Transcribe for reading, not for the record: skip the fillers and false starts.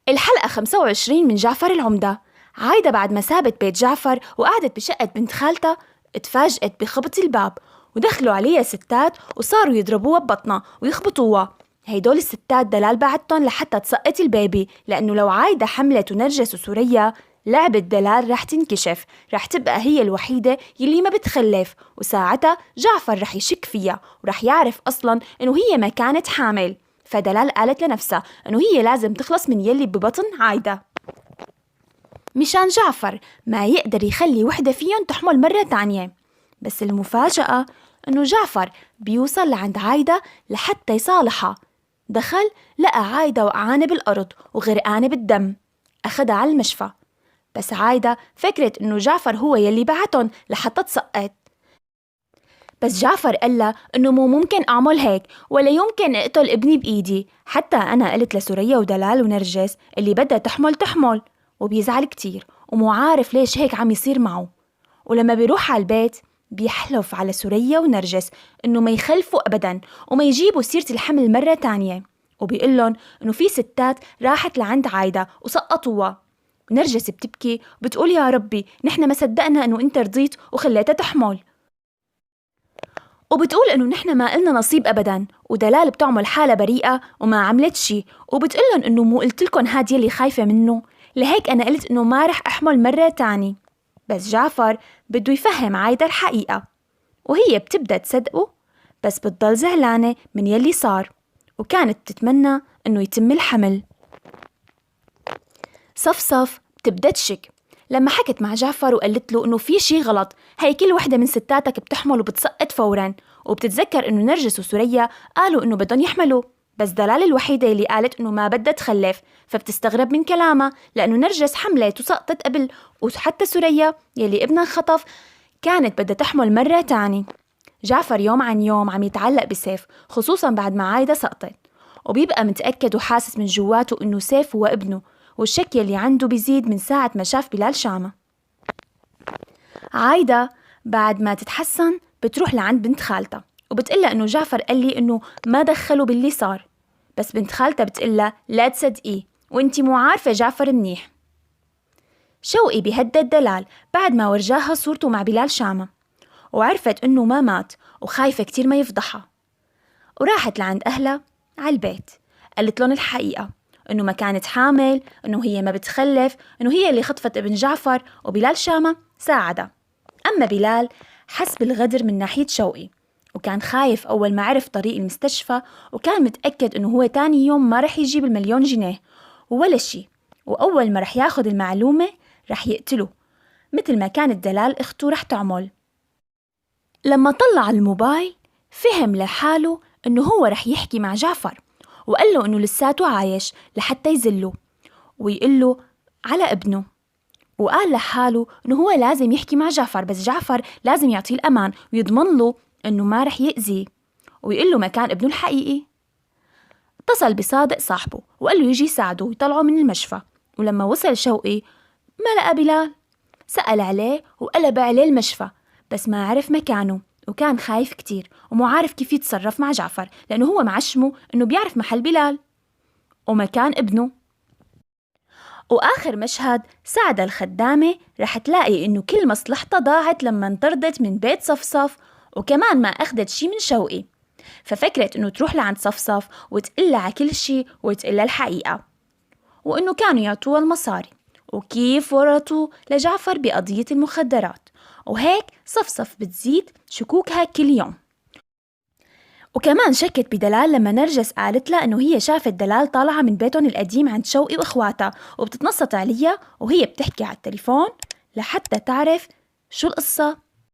الحلقة 25 من جعفر العمدة. عايدة بعد ما سابت بيت جعفر وقعدت بشقة بنت خالتها اتفاجأت بخبط الباب، ودخلوا عليها ستات وصاروا يضربوها ببطنها ويخبطوها. هيدول الستات دلال بعتهم لحتى تسقط البيبي، لأنه لو عايدة حملت ونرجس وسوريا لعبة دلال رح تنكشف، رح تبقى هي الوحيدة يلي ما بتخلف، وساعتها جعفر رح يشك فيها ورح يعرف أصلاً إنه هي ما كانت حامل. فدلال قالت لنفسها إنه هي لازم تخلص من يلي ببطن عايدة مشان جعفر ما يقدر يخلي وحدة فيهم تحمل مرة تانية. بس المفاجأة إنه جعفر بيوصل لعند عايدة لحتى يصالحها. دخل لقى عايدة وقعانة بالأرض وغرقانة بالدم، أخدها على المشفى. بس عايدة فكرت إنه جعفر هو يلي بعتهم لحتى تسقط. بس جعفر قال لها إنه مو ممكن أعمل هيك، ولا يمكن أقتل ابني بإيدي. حتى أنا قلت لسوريا ودلال ونرجس اللي بدها تحمل تحمل. وبيزعل كتير ومو عارف ليش هيك عم يصير معه. ولما بيروح على البيت بيحلف على سوريا ونرجس إنه ما يخلفوا أبدا وما يجيبوا سيرة الحمل مرة تانية. وبيقلن إنه في ستات راحت لعند عايدة وسقطوها. نرجس بتبكي وبتقول يا ربي نحن ما صدقنا إنه أنت رضيت وخليتها تحمل، وبتقول إنه نحن ما إلنا نصيب أبداً. ودلال بتعمل حالة بريئة وما عملت شي، وبتقلن إنه مو قلتلكن هاد يلي خايفة منه، لهيك أنا قلت إنه ما رح أحمل مرة تاني. بس جعفر بده يفهم عايدة الحقيقة، وهي بتبدأ تصدقه، بس بتضل زعلانة من يلي صار، وكانت تتمنى إنه يتم الحمل. صفصف بتبدأ تشك لما حكت مع جعفر وقالت له إنه في شي غلط، هي كل وحدة من ستاتك بتحمل وبتسقط فوراً. وبتتذكر إنه نرجس وسوريا قالوا إنه بدهم يحملوا، بس دلال الوحيدة اللي قالت إنه ما بدها تخلف. فبتستغرب من كلامها لأنه نرجس حملت وسقطت قبل، وحتى سوريا يلي ابنها انخطف كانت بدها تحمل مرة تاني. جعفر يوم عن يوم عم يتعلق بسيف، خصوصاً بعد ما عايدة سقطت، وبيبقى متأكد وحاسس من جواته إنه سيف هو ابنه. والشك اللي عنده بيزيد من ساعة ما شاف بلال شامة. عايدة بعد ما تتحسن بتروح لعند بنت خالتها وبتقلها إنه جعفر قال لي إنه ما دخله باللي صار. بس بنت خالتها بتقلها لا تصدقيه وانتي مو عارفة جعفر منيح. شوقي بيهدد دلال بعد ما ورجاها صورته مع بلال شامة، وعرفت إنه ما مات وخايفة كتير ما يفضحها. وراحت لعند أهلها على البيت، قالت لهم الحقيقة إنه ما كانت حامل، إنه هي ما بتخلف، إنه هي اللي خطفت ابن جعفر وبلال شامة ساعدها. أما بلال حس بالغدر من ناحية شوقي، وكان خايف أول ما عرف طريق المستشفى، وكان متأكد إنه هو تاني يوم ما رح يجيب ال1,000,000 جنيه ولا شي. وأول ما رح ياخد المعلومة رح يقتله، مثل ما كانت دلال اخته رح تعمل. لما طلع الموبايل فهم لحاله إنه هو رح يحكي مع جعفر، وقال له إنه لساته عايش لحتى يزله ويقله على ابنه. وقال لحاله إنه هو لازم يحكي مع جعفر، بس جعفر لازم يعطيه الأمان ويضمن له إنه ما رح يأذيه، ويقله مكان ابنه الحقيقي. اتصل بصادق صاحبه وقال له يجي يساعده ويطلعه من المشفى. ولما وصل شوقي ما لقى بلال، سأل عليه وقلب عليه المشفى، بس ما عرف مكانه، وكان خايف كتير ومو عارف كيف يتصرف مع جعفر، لأنه هو معشمه إنه بيعرف محل بلال ومكان ابنه. وآخر مشهد ساعدة الخدامة رح تلاقي إنه كل مصلحتها ضاعت لما انطردت من بيت صفصف، وكمان ما أخدت شي من شوقي. ففكرت إنه تروح لعند صفصف وتقلها على كل شي وتقلها الحقيقة، وإنه كانوا يعطوها المصاري وكيف ورطوا لجعفر بقضية المخدرات. وهيك صفصف بتزيد شكوكها كل يوم. وكمان شكت بدلال لما نرجس قالت لها إنه هي شافت دلال طالعة من بيتهم القديم عند شوقي وإخواتها وبتتنصت عليها وهي بتحكي على التليفون لحتى تعرف شو القصة